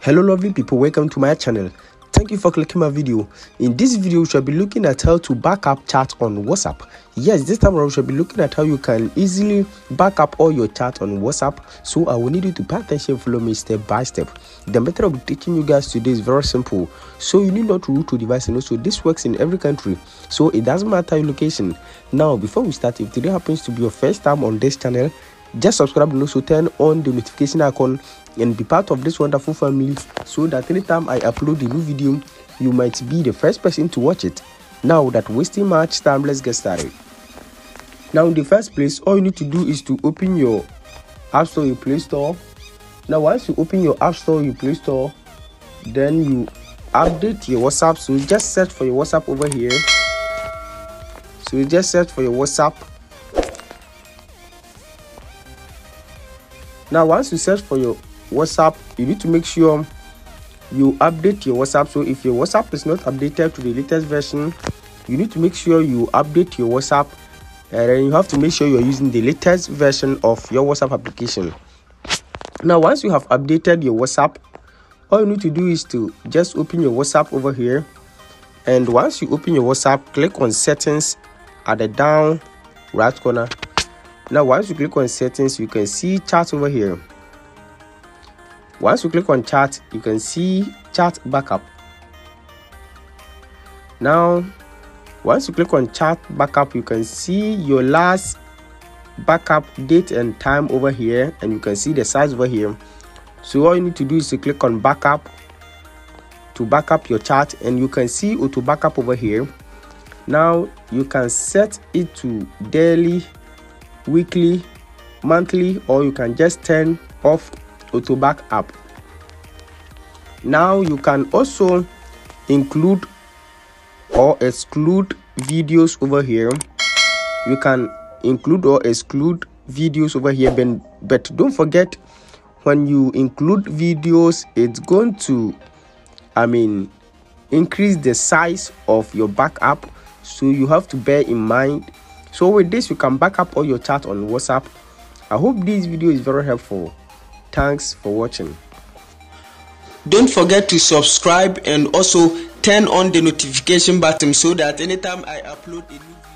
Hello lovely people, welcome to my channel. Thank you for clicking my video. In this video we shall be looking at how to backup chat on WhatsApp. Yes, this time around we shall be looking at how you can easily backup all your chat on WhatsApp. So I will need you to pay attention and follow me step by step. The method I'll be teaching you guys today is very simple. So you need not to root to device, and also this works in every country, so it doesn't matter your location. Now before we start, if today happens to be your first time on this channel, just subscribe and also turn on the notification icon and be part of this wonderful family, so that anytime I upload a new video you might be the first person to watch it. Now without wasting much time, let's get started. Now in the first place, all you need to do is to open your App Store, your Play Store. Now once you open your App Store, your Play Store, then you update your WhatsApp. So you just search for your WhatsApp over here. So you just search for your WhatsApp. Now once you search for your WhatsApp, you need to make sure you update your WhatsApp. So if your WhatsApp is not updated to the latest version, you need to make sure you update your WhatsApp, and then you have to make sure you're using the latest version of your WhatsApp application. Now once you have updated your WhatsApp, all you need to do is to just open your WhatsApp over here, and once you open your WhatsApp, click on settings at the down right corner. Now once you click on settings, you can see chat over here. Once you click on chat, you can see chat backup. Now once you click on chat backup, you can see your last backup date and time over here, and you can see the size over here. So all you need to do is to click on backup to backup your chat, and you can see auto backup over here. Now you can set it to daily, weekly, monthly, or you can just turn off auto backup. Now you can also include or exclude videos over here. You can include or exclude videos over here, but don't forget, when you include videos, it's going to increase the size of your backup, so you have to bear in mind. So with this, you can back up all your chat on WhatsApp. I hope this video is very helpful. Thanks for watching. Don't forget to subscribe and also turn on the notification button, so that anytime I upload a new video